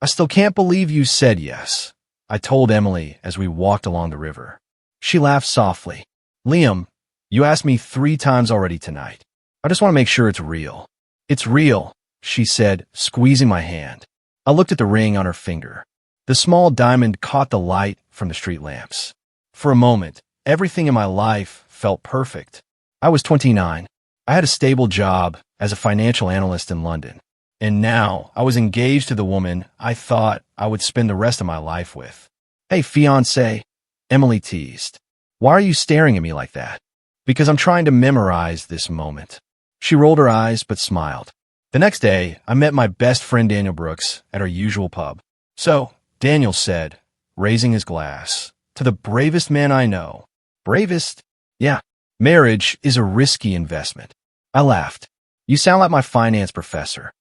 I still can't believe you said yes, I told Emily as we walked along the river. She laughed softly. Liam, you asked me 3 times already tonight. I just want to make sure it's real. It's real, she said, squeezing my hand. I looked at the ring on her finger. The small diamond caught the light from the street lamps. For a moment, everything in my life felt perfect. I was 29. I had a stable job as a financial analyst in London. And now I was engaged to the woman I thought I would spend the rest of my life with. Hey, fiancé, Emily teased. Why are you staring at me like that? Because I'm trying to memorize this moment. She rolled her eyes but smiled. The next day, I met my best friend Daniel Brooks at our usual pub. So, Daniel said, raising his glass, to the bravest man I know. Bravest? Yeah. Marriage is a risky investment. I laughed. You sound like my finance professor.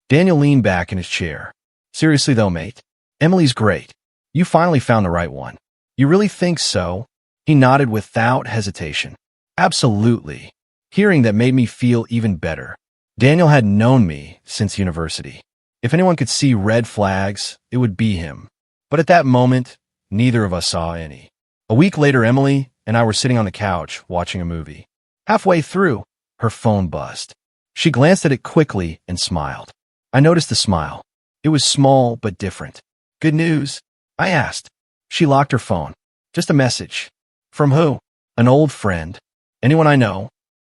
Daniel leaned back in his chair. Seriously though, mate, Emily's great. You finally found the right one. You really think so? He nodded without hesitation. Absolutely. Hearing that made me feel even better. Daniel had known me since university. If anyone could see red flags, it would be him. But at that moment, neither of us saw any. A week later, Emily and I were sitting on the couch watching a movie. Halfway through, her phone buzzed. She glanced at it quickly and smiled. I noticed the smile. It was small but different. Good news? I asked. She locked her phone. Just a message. From who? An old friend. Anyone I know?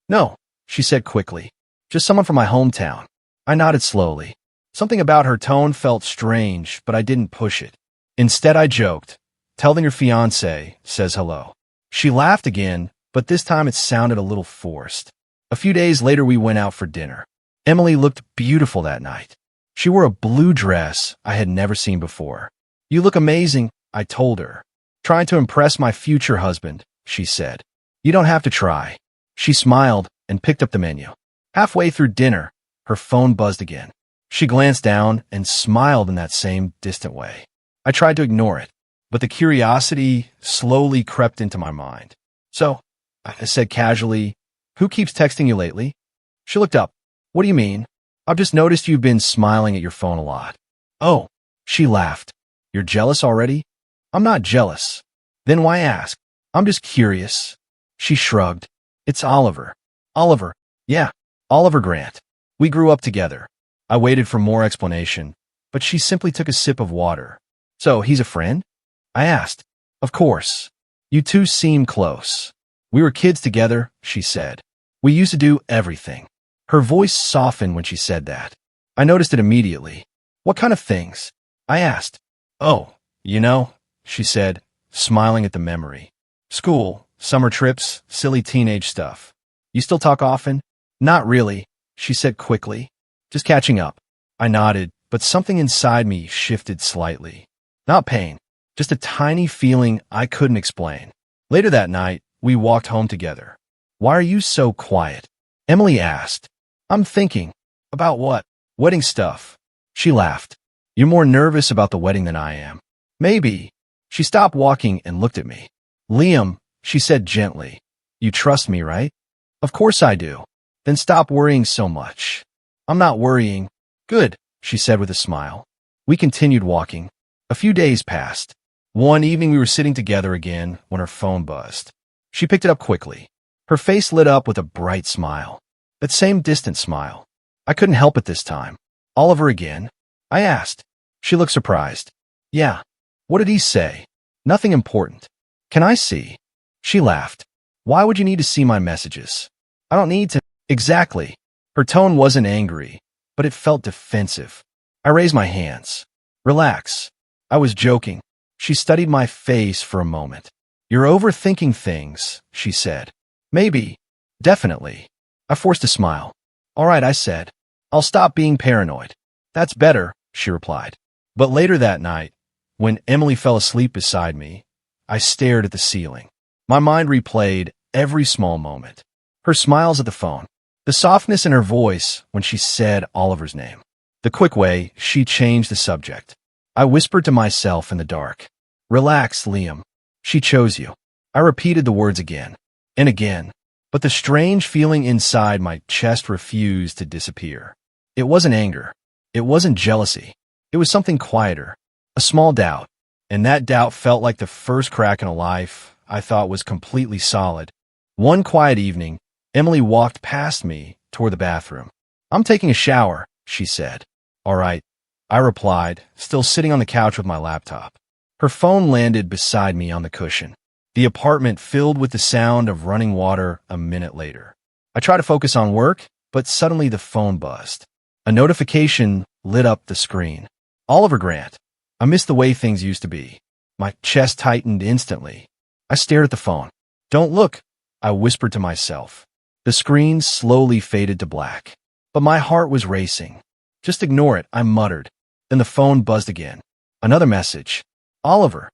No, she said quickly. Just someone from my hometown. I nodded slowly. Something about her tone felt strange, but I didn't push it. Instead, I joked. Tell them your fiancé says hello. She laughed again, but this time it sounded a little forced. A few days later, we went out for dinner. Emily looked beautiful that night. She wore a blue dress I had never seen before. You look amazing, I told her. Trying to impress my future husband, she said. You don't have to try. She smiled and picked up the menu. Halfway through dinner, her phone buzzed again. She glanced down and smiled in that same distant way. I tried to ignore it, but the curiosity slowly crept into my mind. So, I said casually, who keeps texting you lately? She looked up. What do you mean? I've just noticed you've been smiling at your phone a lot. Oh, she laughed. You're jealous already? I'm not jealous. Then why ask? I'm just curious. She shrugged. It's Oliver. Oliver. Yeah, Oliver Grant. We grew up together. I waited for more explanation, but she simply took a sip of water. So, he's a friend? I asked. Of course. You two seem close. We were kids together, she said. We used to do everything. Her voice softened when she said that. I noticed it immediately. What kind of things? I asked. Oh, you know, she said, smiling at the memory. School, summer trips, silly teenage stuff. You still talk often? Not really, she said quickly. Just catching up. I nodded, but something inside me shifted slightly. Not pain, just a tiny feeling I couldn't explain. Later that night, we walked home together. Why are you so quiet? Emily asked. I'm thinking. About what? Wedding stuff. She laughed. You're more nervous about the wedding than I am. Maybe. She stopped walking and looked at me. Liam, she said gently. You trust me, right? Of course I do. Then stop worrying so much. I'm not worrying. Good, she said with a smile. We continued walking. A few days passed. One evening we were sitting together again when her phone buzzed. She picked it up quickly. Her face lit up with a bright smile. That same distant smile. I couldn't help it this time. Oliver again? I asked. She looked surprised. Yeah. What did he say? Nothing important. Can I see? She laughed. Why would you need to see my messages? I don't need to. Exactly. Her tone wasn't angry, but it felt defensive. I raised my hands. Relax. I was joking. She studied my face for a moment. You're overthinking things, she said. Maybe. Definitely. I forced a smile. All right, I said. I'll stop being paranoid. That's better, she replied. But later that night, when Emily fell asleep beside me, I stared at the ceiling. My mind replayed every small moment. Her smiles at the phone. The softness in her voice when she said Oliver's name. The quick way she changed the subject. I whispered to myself in the dark. Relax, Liam. She chose you. I repeated the words again and again. But the strange feeling inside my chest refused to disappear. It wasn't anger. It wasn't jealousy. It was something quieter, a small doubt, and that doubt felt like the first crack in a life I thought was completely solid. One quiet evening, Emily walked past me toward the bathroom. "I'm taking a shower," she said. "All right," I replied, still sitting on the couch with my laptop. Her phone landed beside me on the cushion. The apartment filled with the sound of running water a minute later. I tried to focus on work, but suddenly the phone buzzed. A notification lit up the screen. "Oliver Grant." I missed the way things used to be. My chest tightened instantly. I stared at the phone. "Don't look," I whispered to myself. The screen slowly faded to black, but my heart was racing. "Just ignore it," I muttered. Then the phone buzzed again. Another message. "Oliver,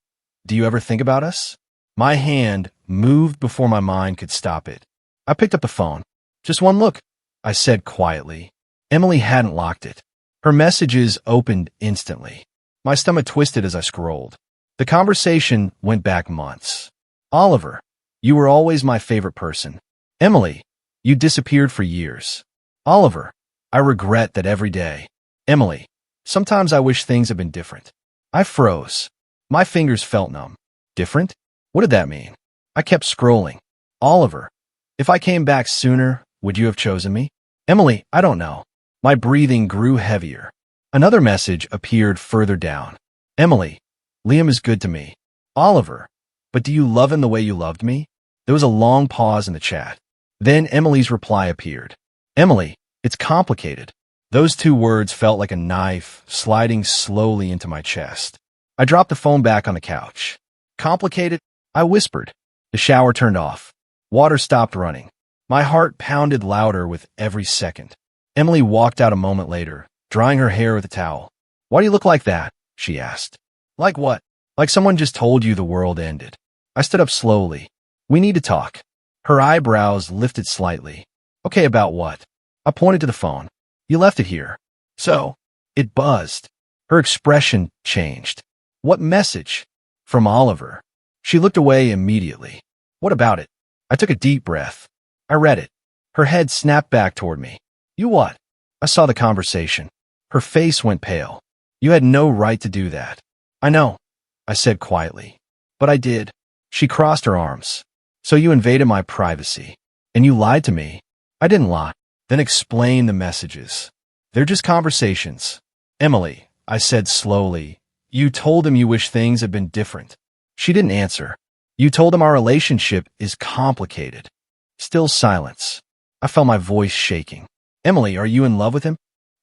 do you ever think about us?" My hand moved before my mind could stop it. I picked up the phone. "Just one look," I said quietly. Emily hadn't locked it. Her messages opened instantly. My stomach twisted as I scrolled. The conversation went back months. "Oliver, you were always my favorite person." "Emily, you disappeared for years." "Oliver, I regret that every day." "Emily, sometimes I wish things had been different." I froze. My fingers felt numb. Different? What did that mean? I kept scrolling. "Oliver, if I came back sooner, would you have chosen me?" "Emily, I don't know." My breathing grew heavier. Another message appeared further down. "Emily, Liam is good to me." "Oliver, but do you love him the way you loved me?" There was a long pause in the chat. Then Emily's reply appeared. "Emily, it's complicated." Those two words felt like a knife sliding slowly into my chest. I dropped the phone back on the couch. "Complicated?" I whispered. The shower turned off. Water stopped running. My heart pounded louder with every second. Emily walked out a moment later, drying her hair with a towel. "Why do you look like that?" she asked. "Like what?" "Like someone just told you the world ended." I stood up slowly. "We need to talk." Her eyebrows lifted slightly. "Okay, about what?" I pointed to the phone. "You left it here." "So?" It buzzed. Her expression changed. "What message?" "From Oliver." She looked away immediately. "What about it?" I took a deep breath. I read it. Her head snapped back toward me. "You what?" I saw the conversation. Her face went pale. "You had no right to do that." "I know," I said quietly. "But I did." She crossed her arms. "So you invaded my privacy. And you lied to me." "I didn't lie." "Then explain the messages." "They're just conversations." "Emily," I said slowly, "you told him you wish things had been different." She didn't answer. "You told him our relationship is complicated." Still silence. I felt my voice shaking. "Emily, are you in love with him?"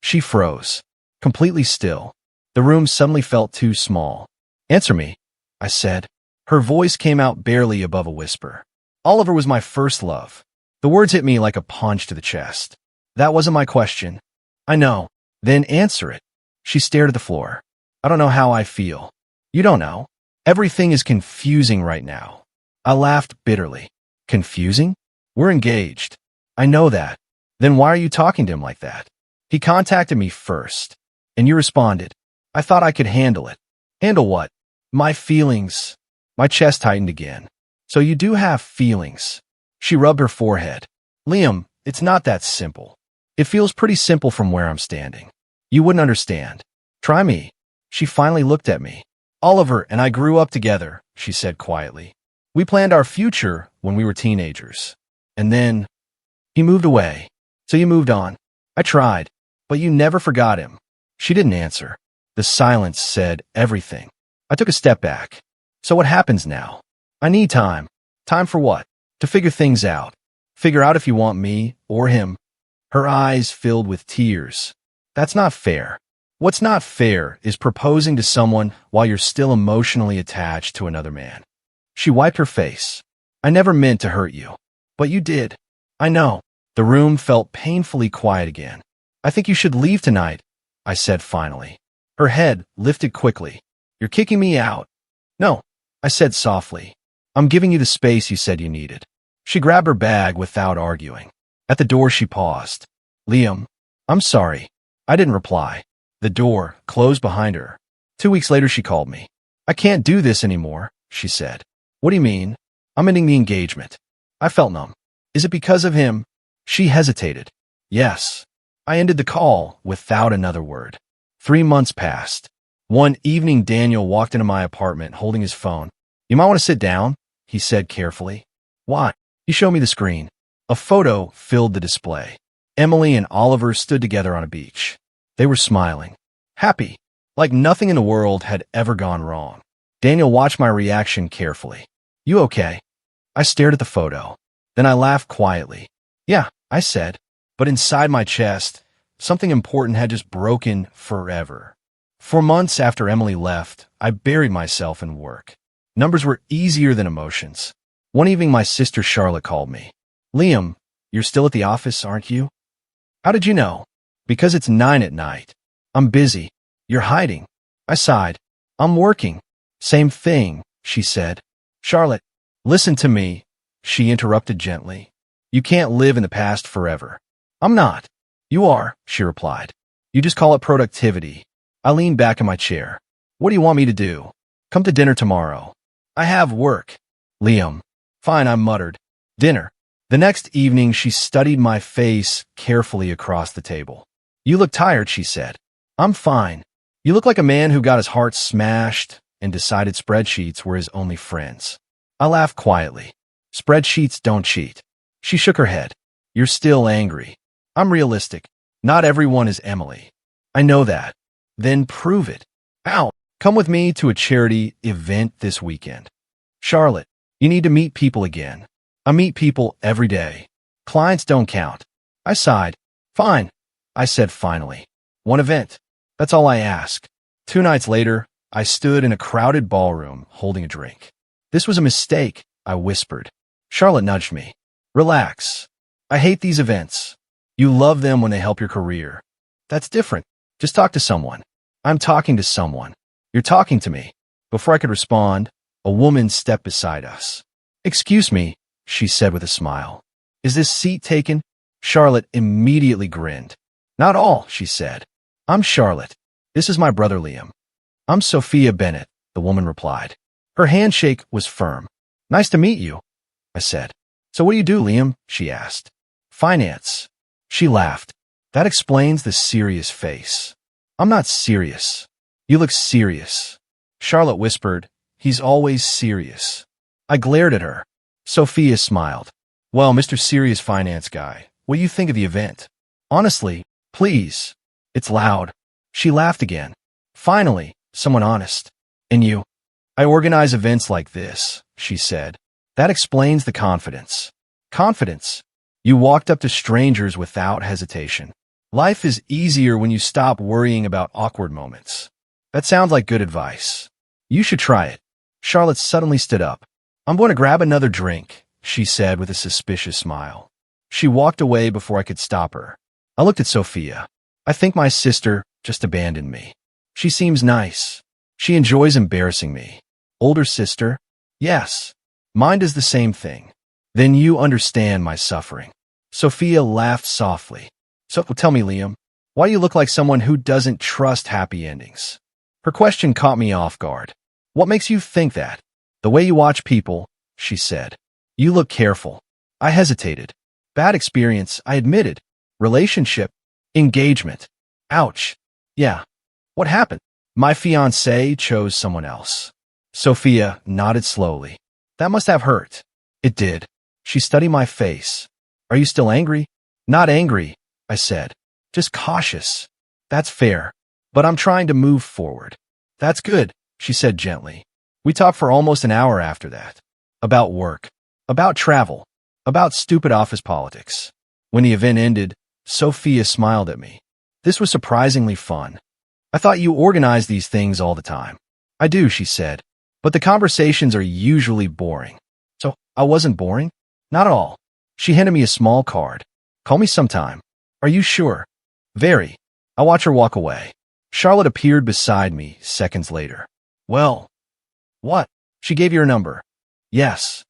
She froze, completely still. The room suddenly felt too small. "Answer me," I said. Her voice came out barely above a whisper. "Oliver was my first love." The words hit me like a punch to the chest. "That wasn't my question." "I know." "Then answer it." She stared at the floor. "I don't know how I feel." "You don't know?" "Everything is confusing right now." I laughed bitterly. "Confusing? We're engaged." "I know that." "Then why are you talking to him like that?" "He contacted me first, and you responded." "I thought I could handle it." "Handle what?" "My feelings." My chest tightened again. "So you do have feelings." She rubbed her forehead. "Liam, it's not that simple." "It feels pretty simple from where I'm standing." "You wouldn't understand." "Try me." She finally looked at me. "Oliver and I grew up together," she said quietly. "We planned our future when we were teenagers. And then he moved away. So you moved on." "I tried, but you never forgot him." She didn't answer. The silence said everything. I took a step back. "So what happens now?" "I need time." "Time for what?" "To figure things out. Figure out if you want me or him." Her eyes filled with tears. "That's not fair." "What's not fair is proposing to someone while you're still emotionally attached to another man." She wiped her face. "I never meant to hurt you." "But you did." "I know." The room felt painfully quiet again. "I think you should leave tonight," I said finally. Her head lifted quickly. "You're kicking me out." "No," I said softly. "I'm giving you the space you said you needed." She grabbed her bag without arguing. At the door she paused. "Liam, I'm sorry." I didn't reply. The door closed behind her. 2 weeks later she called me. "I can't do this anymore," she said. "What do you mean?" "I'm ending the engagement." I felt numb. "Is it because of him?" She hesitated. "Yes." I ended the call without another word. 3 months passed. One evening, Daniel walked into my apartment holding his phone. "You might want to sit down," he said carefully. "Why?" He showed me the screen. A photo filled the display. Emily and Oliver stood together on a beach. They were smiling, happy, like nothing in the world had ever gone wrong. Daniel watched my reaction carefully. "You okay?" I stared at the photo. Then I laughed quietly. "Yeah," I said, but inside my chest, something important had just broken forever. For months after Emily left, I buried myself in work. Numbers were easier than emotions. One evening, my sister Charlotte called me. "Liam, you're still at the office, aren't you?" "How did you know?" "Because it's 9 at night. I'm busy." "You're hiding." I sighed. "I'm working." "Same thing," she said. "Charlotte, listen to me," she interrupted gently. "You can't live in the past forever." "I'm not." "You are," she replied. "You just call it productivity." I leaned back in my chair. "What do you want me to do?" "Come to dinner tomorrow." "I have work." "Liam." "Fine," I muttered. Dinner. The next evening, she studied my face carefully across the table. "You look tired," she said. "I'm fine." "You look like a man who got his heart smashed and decided spreadsheets were his only friends." I laughed quietly. "Spreadsheets don't cheat." She shook her head. "You're still angry." "I'm realistic. Not everyone is Emily." "I know that." "Then prove it." "Ow." "Come with me to a charity event this weekend." "Charlotte, you need to meet people again." "I meet people every day." "Clients don't count." I sighed. "Fine," I said finally. "One event. That's all I ask." 2 nights later, I stood in a crowded ballroom holding a drink. "This was a mistake," I whispered. Charlotte nudged me. "Relax. I hate these events. You love them when they help your career." "That's different. Just talk to someone." "I'm talking to someone." "You're talking to me." Before I could respond, a woman stepped beside us. "Excuse me," she said with a smile. "Is this seat taken?" Charlotte immediately grinned. "Not all," she said. "I'm Charlotte. This is my brother Liam." "I'm Sophia Bennett," the woman replied. Her handshake was firm. "Nice to meet you," I said. "So what do you do, Liam?" she asked. "Finance." She laughed. "That explains the serious face." "I'm not serious." "You look serious." Charlotte whispered, "He's always serious." I glared at her. Sophia smiled. "Well, Mr. Serious Finance Guy, what do you think of the event?" "Honestly, please." "It's loud." She laughed again. "Finally, someone honest." "And you?" "I organize events like this," she said. "That explains the confidence." "Confidence?" "You walked up to strangers without hesitation." "Life is easier when you stop worrying about awkward moments." "That sounds like good advice." "You should try it." Charlotte suddenly stood up. "I'm going to grab another drink," she said with a suspicious smile. She walked away before I could stop her. I looked at Sophia. I think my sister just abandoned me. She seems nice. She enjoys embarrassing me. Older sister? Yes. Mine does the same thing. Then you understand my suffering. Sophia laughed softly. "So tell me, Liam, why do you look like someone who doesn't trust happy endings?" Her question caught me off guard. "What makes you think that?" "The way you watch people," she said. "You look careful." I hesitated. "Bad experience," I admitted. "Relationship. Engagement." "Ouch." "Yeah." "What happened?" "My fiancé chose someone else." Sophia nodded slowly. "That must have hurt." It did. She studied my face. "Are you still angry?" "Not angry," I said. "Just cautious." "That's fair. But I'm trying to move forward." "That's good," she said gently. We talked for almost an hour after that. About work. About travel. About stupid office politics. When the event ended, Sophia smiled at me. "This was surprisingly fun." "I thought you organized these things all the time." "I do," she said. "But the conversations are usually boring." "So I wasn't boring?" "Not at all." She handed me a small card. "Call me sometime." "Are you sure?" "Very." I watched her walk away. Charlotte appeared beside me seconds later. "Well." "What?" "She gave you her number." "Yes."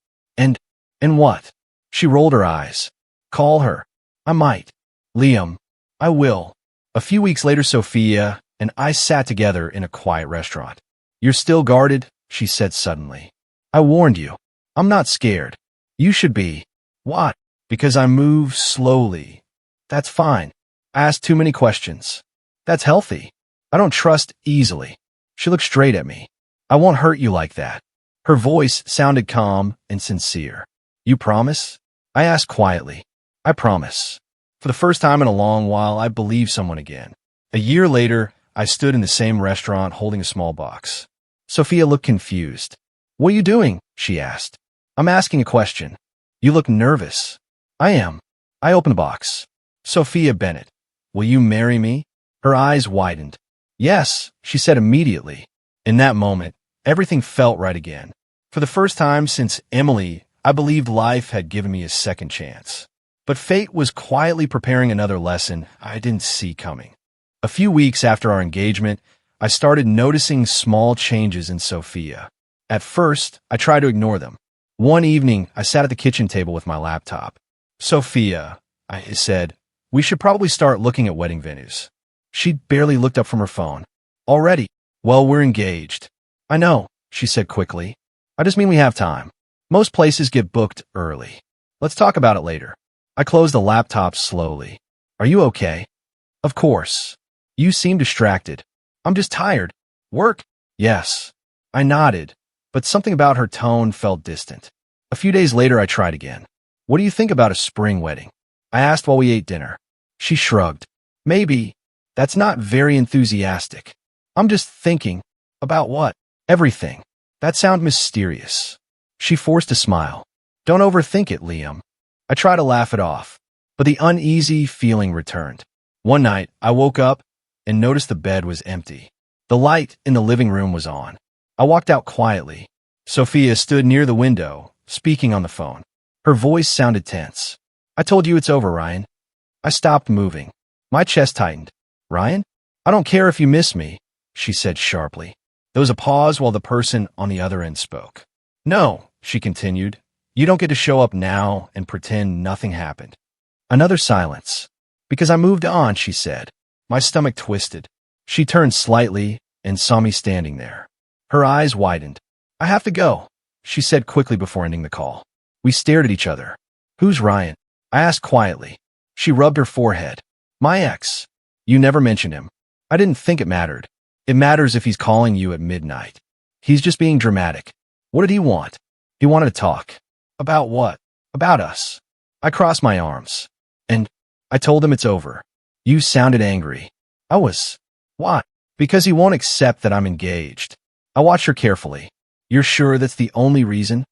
And what?" She rolled her eyes. "Call her." "I might." "Liam." "I will." A few weeks later, Sophia and I sat together in a quiet restaurant. "You're still guarded," she said suddenly. "I warned you." "I'm not scared." "You should be." "Why?" "Because I move slowly." "That's fine." "I ask too many questions." "That's healthy." I don't trust easily. She looked straight at me. I won't hurt you like that. Her voice sounded calm and sincere. You promise? I asked quietly. I promise. For the first time in a long while, I believed someone again. A year later, I stood in the same restaurant holding a small box. Sophia looked confused. What are you doing? She asked. I'm asking a question. You look nervous. I am. I opened the box. Sophia Bennett. Will you marry me? Her eyes widened. Yes, she said immediately. In that moment, everything felt right again. For the first time since Emily, I believed life had given me a second chance. But fate was quietly preparing another lesson I didn't see coming. A few weeks after our engagement, I started noticing small changes in Sophia. At first, I tried to ignore them. One evening, I sat at the kitchen table with my laptop. Sophia, I said, we should probably start looking at wedding venues. She barely looked up from her phone. Already? Well, we're engaged. I know, she said quickly. I just mean we have time. Most places get booked early. Let's talk about it later. I closed the laptop slowly. Are you okay? Of course. You seem distracted. I'm just tired. Work? Yes. I nodded, but something about her tone felt distant. A few days later, I tried again. What do you think about a spring wedding? I asked while we ate dinner. She shrugged. Maybe. That's not very enthusiastic. I'm just thinking. About what? Everything. That sounds mysterious. She forced a smile. Don't overthink it, Liam. I tried to laugh it off, but the uneasy feeling returned. One night, I woke up and noticed the bed was empty. The light in the living room was on. I walked out quietly. Sophia stood near the window, speaking on the phone. Her voice sounded tense. I told you it's over, Ryan. I stopped moving. My chest tightened. Ryan? I don't care if you miss me, she said sharply. There was a pause while the person on the other end spoke. No, she continued. You don't get to show up now and pretend nothing happened. Another silence. Because I moved on, she said. My stomach twisted. She turned slightly and saw me standing there. Her eyes widened. I have to go, she said quickly before ending the call. We stared at each other. Who's Ryan? I asked quietly. She rubbed her forehead. My ex. You never mentioned him. I didn't think it mattered. It matters if he's calling you at midnight. He's just being dramatic. What did he want? He wanted to talk. About what? About us. I crossed my arms. And I told him it's over. You sounded angry. I was. Why? Because he won't accept that I'm engaged. I watched her carefully. You're sure that's the only reason?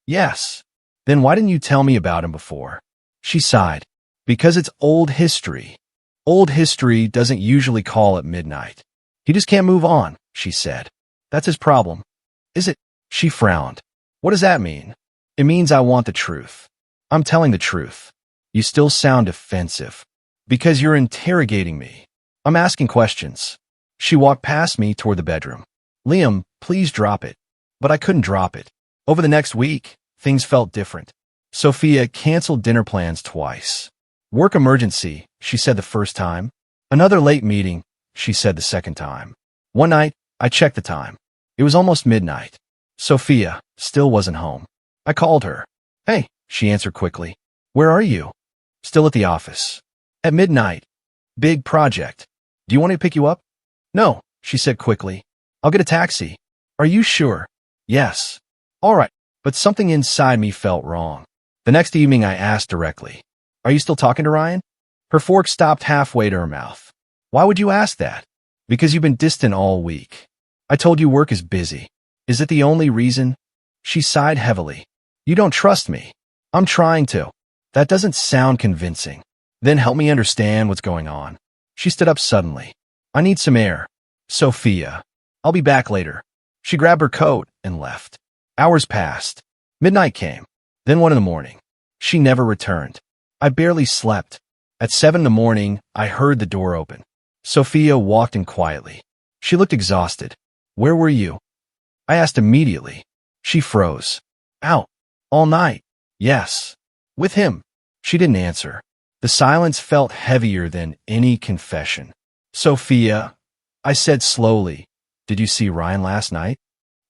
Yes. Then why didn't you tell me about him before? She sighed. Because it's old history. Old history doesn't usually call at midnight. He just can't move on, she said. That's his problem. Is it? She frowned. What does that mean? It means I want the truth. I'm telling the truth. You still sound defensive. Because you're interrogating me. I'm asking questions. She walked past me toward the bedroom. Liam, please drop it. But I couldn't drop it. Over the next week, things felt different. Sophia canceled dinner plans twice. Work emergency, she said the first time. Another late meeting, she said the second time. One night, I checked the time. It was almost midnight. Sophia still wasn't home. I called her. Hey, she answered quickly. Where are you? Still at the office. At midnight. Big project. Do you want me to pick you up? No, she said quickly. I'll get a taxi. Are you sure? Yes. All right, but something inside me felt wrong. The next evening I asked directly. Are you still talking to Ryan? Her fork stopped halfway to her mouth. Why would you ask that? Because you've been distant all week. I told you work is busy. Is it the only reason? She sighed heavily. You don't trust me. I'm trying to. That doesn't sound convincing. Then help me understand what's going on. She stood up suddenly. I need some air. Sophia. I'll be back later. She grabbed her coat and left. Hours passed. Midnight came. Then 1 in the morning. She never returned. I barely slept. At 7 in the morning, I heard the door open. Sophia walked in quietly. She looked exhausted. Where were you? I asked immediately. She froze. Out. All night. Yes. With him. She didn't answer. The silence felt heavier than any confession. Sophia, I said slowly, did you see Ryan last night?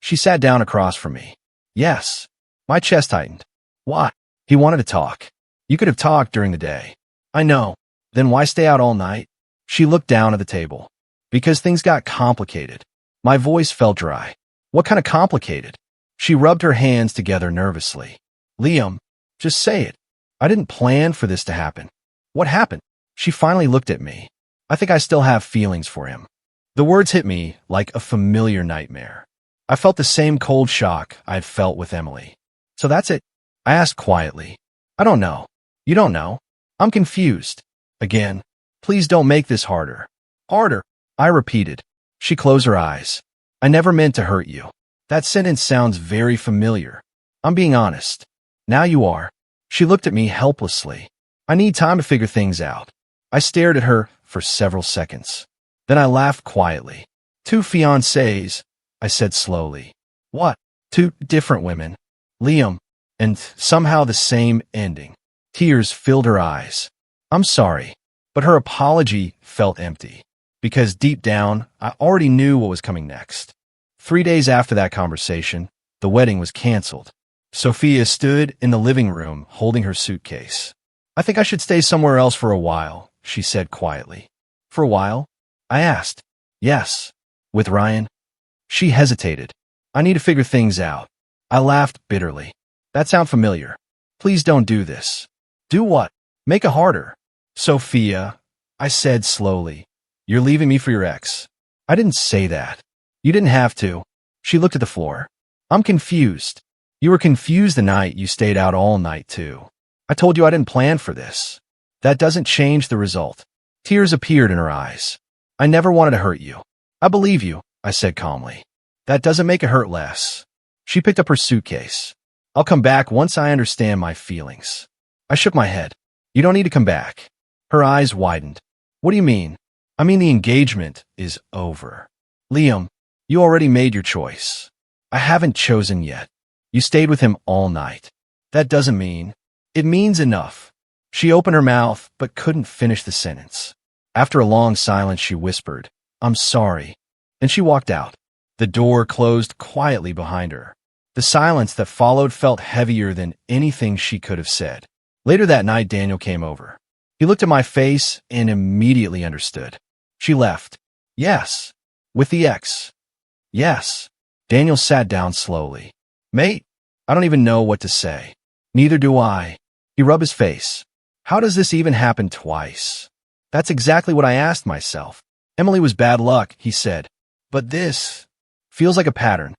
She sat down across from me. Yes. My chest tightened. Why? He wanted to talk. You could have talked during the day. I know. Then why stay out all night? She looked down at the table. Because things got complicated. My voice felt dry. What kind of complicated? She rubbed her hands together nervously. Liam, just say it. I didn't plan for this to happen. What happened? She finally looked at me. I think I still have feelings for him. The words hit me like a familiar nightmare. I felt the same cold shock I had felt with Emily. So that's it? I asked quietly. I don't know. You don't know? I'm confused. Again, please don't make this harder. Harder, I repeated. She closed her eyes. I never meant to hurt you. That sentence sounds very familiar. I'm being honest. Now you are. She looked at me helplessly. I need time to figure things out. I stared at her for several seconds. Then I laughed quietly. 2 fiancés, I said slowly. What? 2 different women. Liam, and somehow the same ending. Tears filled her eyes. I'm sorry, but her apology felt empty. Because deep down, I already knew what was coming next. 3 days after that conversation, the wedding was canceled. Sophia stood in the living room holding her suitcase. I think I should stay somewhere else for a while, she said quietly. For a while? I asked. Yes. With Ryan? She hesitated. I need to figure things out. I laughed bitterly. That sounds familiar. Please don't do this. Do what? Make it harder. Sophia, I said slowly. You're leaving me for your ex. I didn't say that. You didn't have to. She looked at the floor. I'm confused. You were confused the night you stayed out all night, too. I told you I didn't plan for this. That doesn't change the result. Tears appeared in her eyes. I never wanted to hurt you. I believe you, I said calmly. That doesn't make it hurt less. She picked up her suitcase. I'll come back once I understand my feelings. I shook my head. You don't need to come back. Her eyes widened. What do you mean? I mean the engagement is over. Liam, you already made your choice. I haven't chosen yet. You stayed with him all night. That doesn't mean. It means enough. She opened her mouth but couldn't finish the sentence. After a long silence, she whispered, I'm sorry. Then she walked out. The door closed quietly behind her. The silence that followed felt heavier than anything she could have said. Later that night, Daniel came over. He looked at my face and immediately understood. She left. Yes. With the ex. Yes. Daniel sat down slowly. Mate, I don't even know what to say. Neither do I. He rubbed his face. How does this even happen twice? That's exactly what I asked myself. Emily was bad luck, he said. But this feels like a pattern.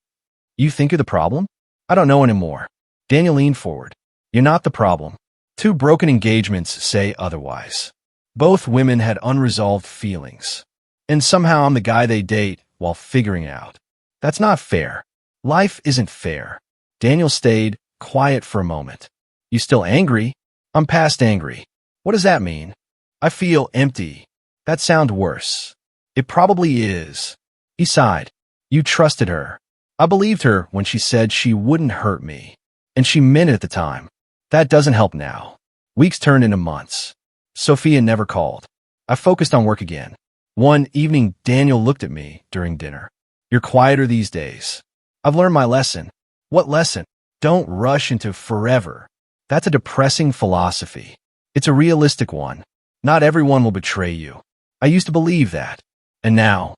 You think you're the problem? I don't know anymore. Daniel leaned forward. You're not the problem. 2 broken engagements say otherwise. Both women had unresolved feelings. And somehow I'm the guy they date while figuring it out. That's not fair. Life isn't fair. Daniel stayed quiet for a moment. You still angry? I'm past angry. What does that mean? I feel empty. That sounds worse. It probably is. He sighed. You trusted her. I believed her when she said she wouldn't hurt me. And she meant it at the time. That doesn't help now. Weeks turned into months. Sophia never called. I focused on work again. One evening, Daniel looked at me during dinner. You're quieter these days. I've learned my lesson. What lesson? Don't rush into forever. That's a depressing philosophy. It's a realistic one. Not everyone will betray you. I used to believe that. And now,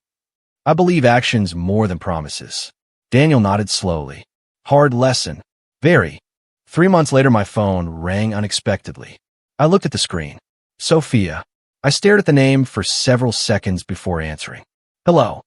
I believe actions more than promises. Daniel nodded slowly. Hard lesson. Very. 3 months later, my phone rang unexpectedly. I looked at the screen. Sophia. I stared at the name for several seconds before answering. Hello.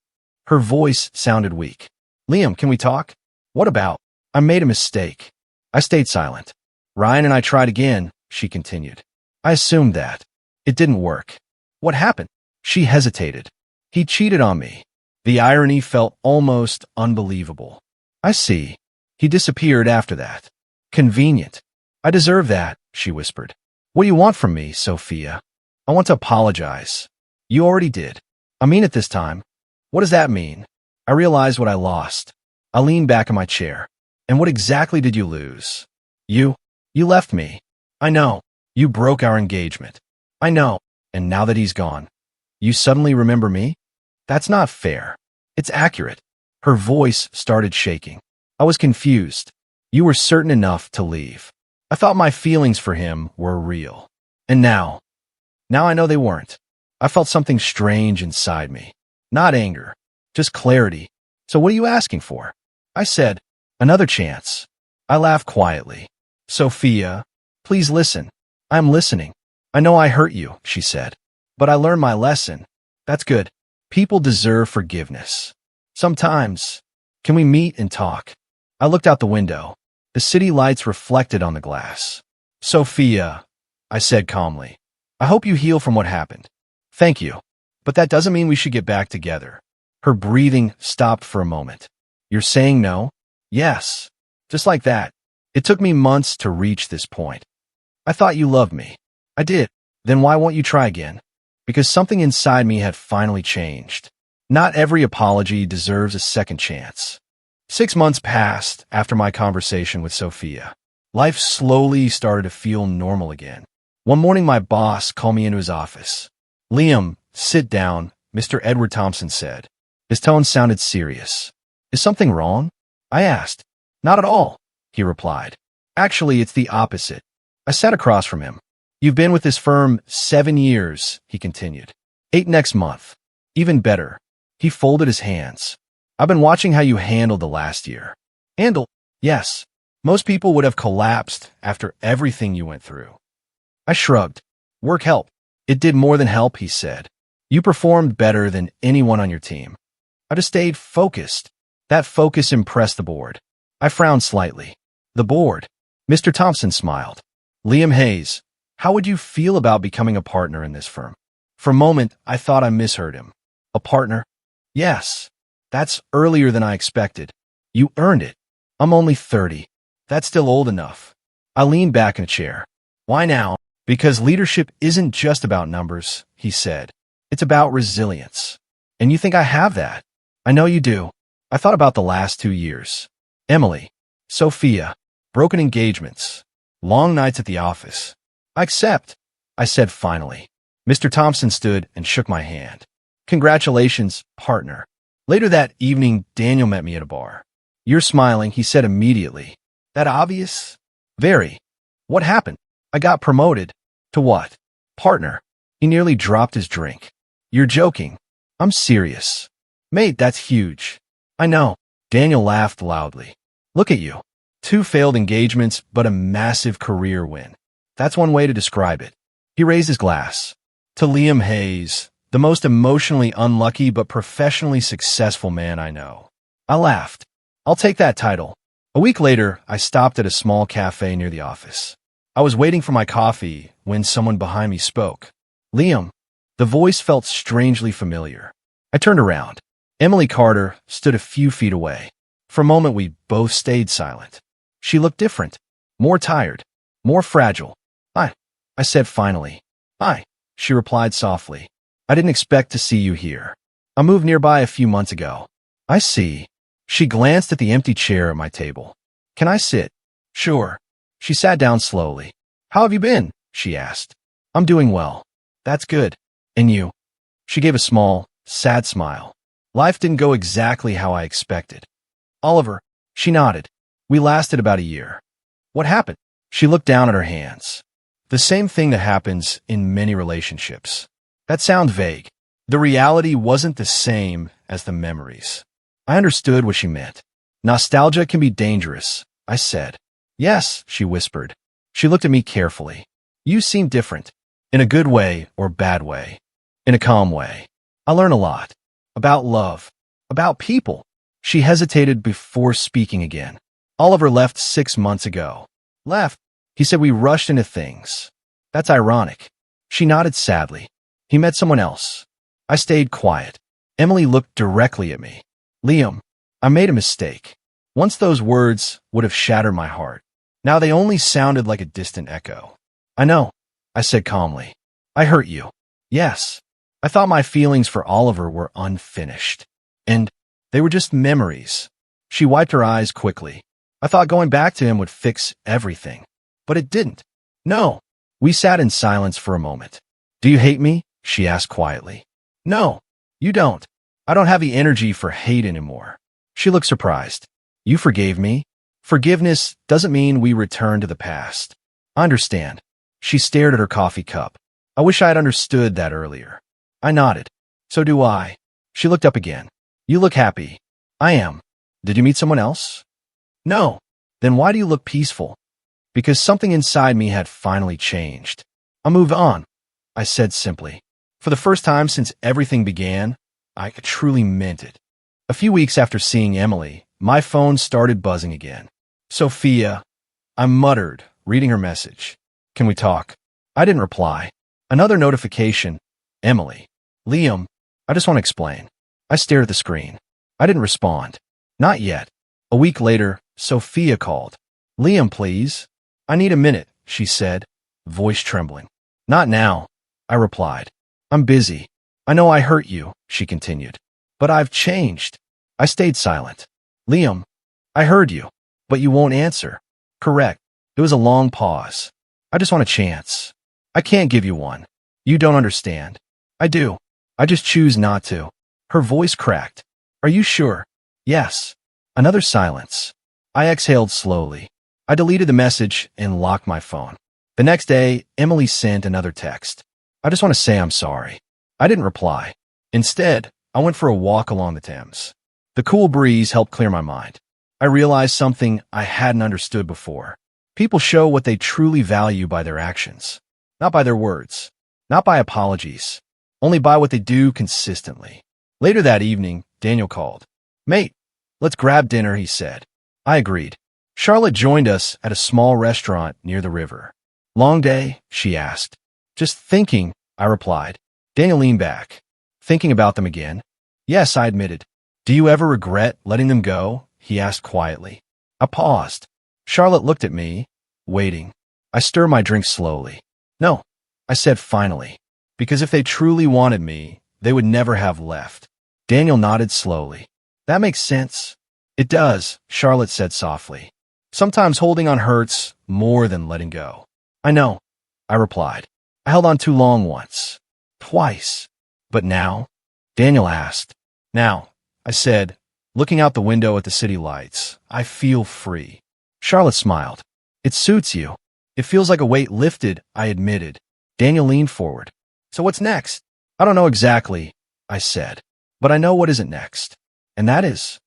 Her voice sounded weak. Liam, can we talk? What about? I made a mistake. I stayed silent. Ryan and I tried again, she continued. I assumed that. It didn't work. What happened? She hesitated. He cheated on me. The irony felt almost unbelievable. I see. He disappeared after that. Convenient. I deserve that, she whispered. What do you want from me, Sophia? I want to apologize. You already did. I mean it this time. What does that mean? I realized what I lost. I leaned back in my chair. And what exactly did you lose? You left me. I know. You broke our engagement. I know. And now that he's gone, you suddenly remember me? That's not fair. It's accurate. Her voice started shaking. I was confused. You were certain enough to leave. I thought my feelings for him were real. And now I know they weren't. I felt something strange inside me. Not anger. Just clarity. So what are you asking for? I said, another chance. I laughed quietly. Sophia, please listen. I'm listening. I know I hurt you, she said. But I learned my lesson. That's good. People deserve forgiveness. Sometimes. Can we meet and talk? I looked out the window. The city lights reflected on the glass. Sophia, I said calmly. I hope you heal from what happened. Thank you. But that doesn't mean we should get back together. Her breathing stopped for a moment. You're saying no? Yes. Just like that. It took me months to reach this point. I thought you loved me. I did. Then why won't you try again? Because something inside me had finally changed. Not every apology deserves a second chance. 6 months passed after my conversation with Sophia. Life slowly started to feel normal again. One morning, my boss called me into his office. Liam, sit down, Mr. Edward Thompson said. His tone sounded serious. Is something wrong? I asked. Not at all, he replied. Actually, it's the opposite. I sat across from him. You've been with this firm 7 years, he continued. 8 next month. Even better. He folded his hands. I've been watching how you handled the last year. Handle? Yes. Most people would have collapsed after everything you went through. I shrugged. Work helped. It did more than help, he said. You performed better than anyone on your team. I just stayed focused. That focus impressed the board. I frowned slightly. The board. Mr. Thompson smiled. Liam Hayes, how would you feel about becoming a partner in this firm? For a moment, I thought I misheard him. A partner? Yes. That's earlier than I expected. You earned it. I'm only 30. That's still old enough. I leaned back in a chair. Why now? Because leadership isn't just about numbers, he said. It's about resilience. And you think I have that? I know you do. I thought about the last 2 years. Emily, Sophia, broken engagements, long nights at the office. I accept, I said finally. Mr. Thompson stood and shook my hand. Congratulations, partner. Later that evening, Daniel met me at a bar. You're smiling, he said immediately. That obvious? Very. What happened? I got promoted. To what? Partner. He nearly dropped his drink. You're joking. I'm serious. Mate, that's huge. I know. Daniel laughed loudly. Look at you. 2 failed engagements, but a massive career win. That's one way to describe it. He raised his glass. To Liam Hayes, the most emotionally unlucky but professionally successful man I know. I laughed. I'll take that title. A week later, I stopped at a small cafe near the office. I was waiting for my coffee when someone behind me spoke. Liam. The voice felt strangely familiar. I turned around. Emily Carter stood a few feet away. For a moment, we both stayed silent. She looked different, more tired, more fragile. I said finally. Hi, she replied softly. I didn't expect to see you here. I moved nearby a few months ago. I see. She glanced at the empty chair at my table. Can I sit? Sure. She sat down slowly. How have you been? She asked. I'm doing well. That's good. And you? She gave a small, sad smile. Life didn't go exactly how I expected. Oliver, she nodded. We lasted about a year. What happened? She looked down at her hands. The same thing that happens in many relationships. That sounds vague. The reality wasn't the same as the memories. I understood what she meant. Nostalgia can be dangerous, I said. Yes, she whispered. She looked at me carefully. You seem different. In a good way or bad way. In a calm way. I learn a lot. About love. About people. She hesitated before speaking again. Oliver left 6 months ago. Left. He said we rushed into things. That's ironic. She nodded sadly. He met someone else. I stayed quiet. Emily looked directly at me. Liam, I made a mistake. Once those words would have shattered my heart. Now they only sounded like a distant echo. I know, I said calmly. I hurt you. Yes. I thought my feelings for Oliver were unfinished. And they were just memories. She wiped her eyes quickly. I thought going back to him would fix everything. But it didn't. No. We sat in silence for a moment. Do you hate me? She asked quietly. No, you don't. I don't have the energy for hate anymore. She looked surprised. You forgave me? Forgiveness doesn't mean we return to the past. I understand. She stared at her coffee cup. I wish I had understood that earlier. I nodded. So do I. She looked up again. You look happy. I am. Did you meet someone else? No. Then why do you look peaceful? Because something inside me had finally changed. I moved on, I said simply. For the first time since everything began, I truly meant it. A few weeks after seeing Emily, my phone started buzzing again. Sophia, I muttered, reading her message. Can we talk? I didn't reply. Another notification. Emily. Liam, I just want to explain. I stared at the screen. I didn't respond. Not yet. A week later, Sophia called. Liam, please. I need a minute, she said, voice trembling. Not now, I replied. I'm busy. I know I hurt you, she continued. But I've changed. I stayed silent. Liam, I heard you, but you won't answer. Correct. It was a long pause. I just want a chance. I can't give you one. You don't understand. I do. I just choose not to. Her voice cracked. Are you sure? Yes. Another silence. I exhaled slowly. I deleted the message and locked my phone. The next day, Emily sent another text. I just want to say I'm sorry. I didn't reply. Instead, I went for a walk along the Thames. The cool breeze helped clear my mind. I realized something I hadn't understood before. People show what they truly value by their actions, not by their words, not by apologies, only by what they do consistently. Later that evening, Daniel called. Mate, let's grab dinner, he said. I agreed. Charlotte joined us at a small restaurant near the river. Long day? She asked. Just thinking, I replied. Daniel leaned back. Thinking about them again? Yes, I admitted. Do you ever regret letting them go? He asked quietly. I paused. Charlotte looked at me, waiting. I stirred my drink slowly. No, I said finally. Because if they truly wanted me, they would never have left. Daniel nodded slowly. That makes sense. It does, Charlotte said softly. Sometimes holding on hurts more than letting go. I know, I replied. I held on too long once. Twice. But now? Daniel asked. Now, I said, looking out the window at the city lights, I feel free. Charlotte smiled. It suits you. It feels like a weight lifted, I admitted. Daniel leaned forward. So what's next? I don't know exactly, I said. But I know what isn't next. And that is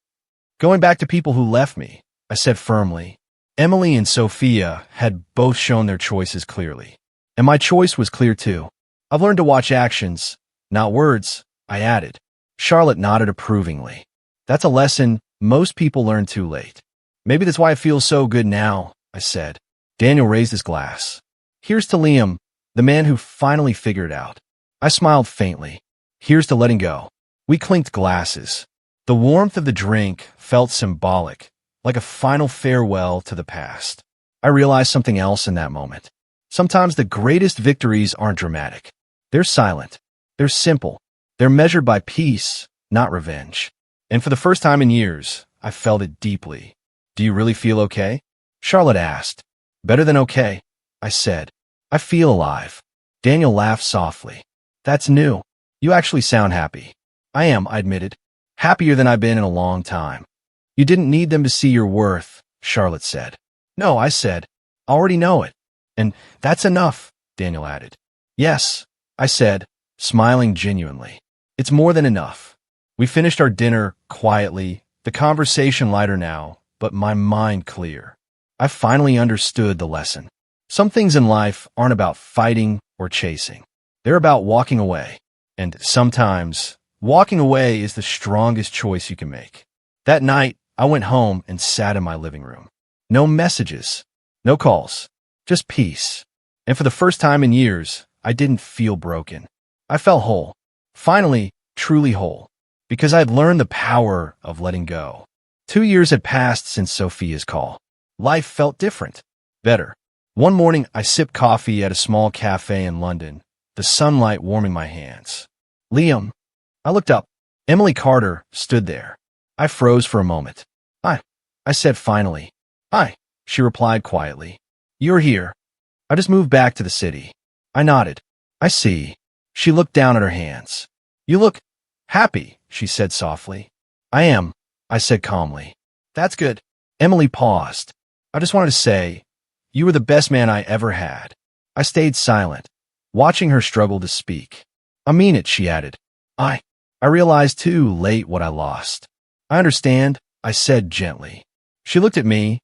going back to people who left me, I said firmly. Emily and Sophia had both shown their choices clearly. And my choice was clear too. I've learned to watch actions, not words, I added. Charlotte nodded approvingly. That's a lesson most people learn too late. Maybe that's why it feels so good now, I said. Daniel raised his glass. Here's to Liam, the man who finally figured it out. I smiled faintly. Here's to letting go. We clinked glasses. The warmth of the drink felt symbolic, like a final farewell to the past. I realized something else in that moment. Sometimes the greatest victories aren't dramatic. They're silent. They're simple. They're measured by peace, not revenge. And for the first time in years, I felt it deeply. Do you really feel okay? Charlotte asked. Better than okay, I said. I feel alive. Daniel laughed softly. That's new. You actually sound happy. I am, I admitted. Happier than I've been in a long time. You didn't need them to see your worth, Charlotte said. No, I said. I already know it. And that's enough, Daniel added. Yes, I said, smiling genuinely. It's more than enough. We finished our dinner quietly, the conversation lighter now, but my mind clear. I finally understood the lesson. Some things in life aren't about fighting or chasing. They're about walking away. And sometimes, walking away is the strongest choice you can make. That night, I went home and sat in my living room. No messages, no calls, just peace. And for the first time in years, I didn't feel broken. I felt whole. Finally, truly whole. Because I'd learned the power of letting go. 2 years had passed since Sophia's call. Life felt different, better. One morning, I sipped coffee at a small cafe in London, the sunlight warming my hands. Liam. I looked up. Emily Carter stood there. I froze for a moment. Hi, I said finally. Hi, she replied quietly. You're here. I just moved back to the city. I nodded. I see. She looked down at her hands. You look happy, she said softly. I am, I said calmly. That's good. Emily paused. I just wanted to say, you were the best man I ever had. I stayed silent, watching her struggle to speak. I mean it, she added. I I realized too late what I lost. I understand, I said gently. She looked at me,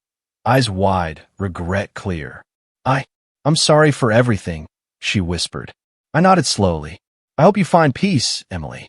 eyes wide, regret clear. I'm sorry for everything, she whispered. I nodded slowly. I hope you find peace, Emily.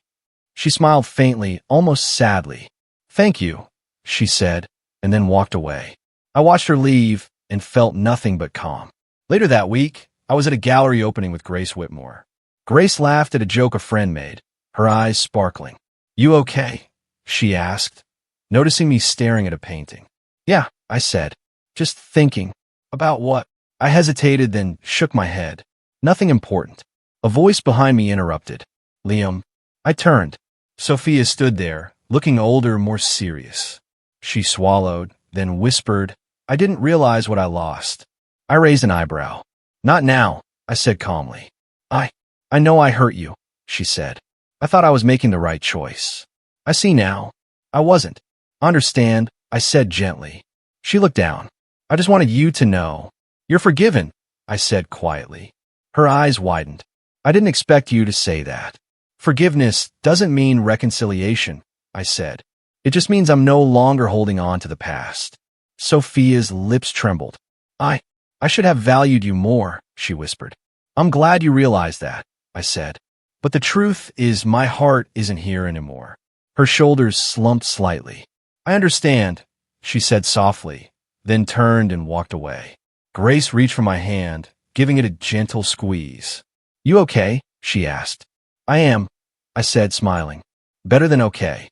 She smiled faintly, almost sadly. Thank you, she said, and then walked away. I watched her leave and felt nothing but calm. Later that week, I was at a gallery opening with Grace Whitmore. Grace laughed at a joke a friend made, her eyes sparkling. You okay? She asked, noticing me staring at a painting. Yeah, I said, just thinking. About what? I hesitated, then shook my head. Nothing important. A voice behind me interrupted. Liam. I turned. Sophia stood there, looking older, more serious. She swallowed, then whispered, I didn't realize what I lost. I raised an eyebrow. Not now, I said calmly. I know I hurt you, she said. I thought I was making the right choice. I see now. I wasn't. Understand, I said gently. She looked down. I just wanted you to know. You're forgiven, I said quietly. Her eyes widened. I didn't expect you to say that. Forgiveness doesn't mean reconciliation, I said. It just means I'm no longer holding on to the past. Sophia's lips trembled. I should have valued you more, she whispered. I'm glad you realized that, I said. But the truth is my heart isn't here anymore. Her shoulders slumped slightly. I understand, she said softly, then turned and walked away. Grace reached for my hand, giving it a gentle squeeze. You okay? She asked. I am, I said, smiling. Better than okay.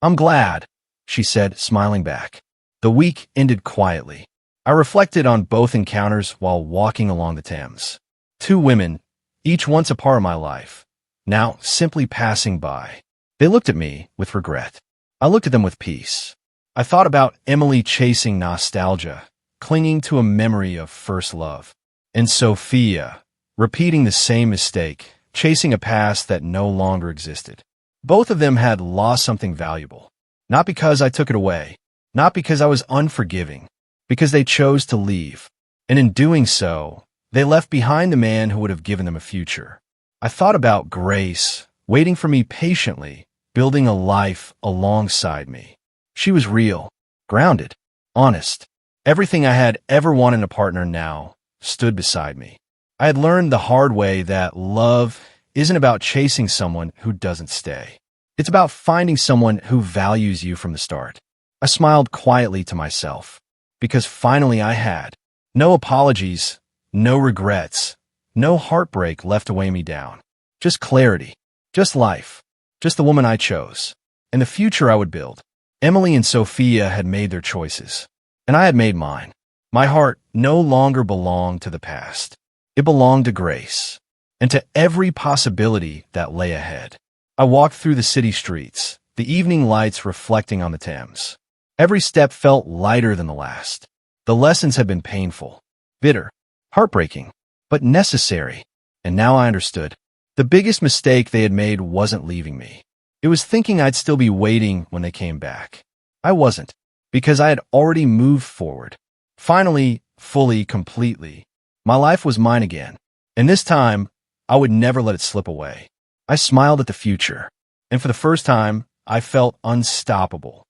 I'm glad, she said, smiling back. The week ended quietly. I reflected on both encounters while walking along the Thames. Two women, each once a part of my life, now simply passing by. They looked at me with regret. I looked at them with peace. I thought about Emily chasing nostalgia, clinging to a memory of first love, and Sophia, repeating the same mistake, chasing a past that no longer existed. Both of them had lost something valuable. Not because I took it away, not because I was unforgiving, because they chose to leave. And in doing so, they left behind the man who would have given them a future. I thought about Grace, waiting for me patiently, building a life alongside me. She was real, grounded, honest. Everything I had ever wanted in a partner now stood beside me. I had learned the hard way that love isn't about chasing someone who doesn't stay. It's about finding someone who values you from the start. I smiled quietly to myself, because finally I had. No apologies, no regrets, no heartbreak left to weigh me down. Just clarity, just life, just the woman I chose, and the future I would build. Emily and Sophia had made their choices, and I had made mine. My heart no longer belonged to the past. It belonged to Grace, and to every possibility that lay ahead. I walked through the city streets, the evening lights reflecting on the Thames. Every step felt lighter than the last. The lessons had been painful, bitter, heartbreaking, but necessary. And now I understood. The biggest mistake they had made wasn't leaving me. It was thinking I'd still be waiting when they came back. I wasn't, because I had already moved forward. Finally, fully, completely. My life was mine again, and this time, I would never let it slip away. I smiled at the future, and for the first time, I felt unstoppable.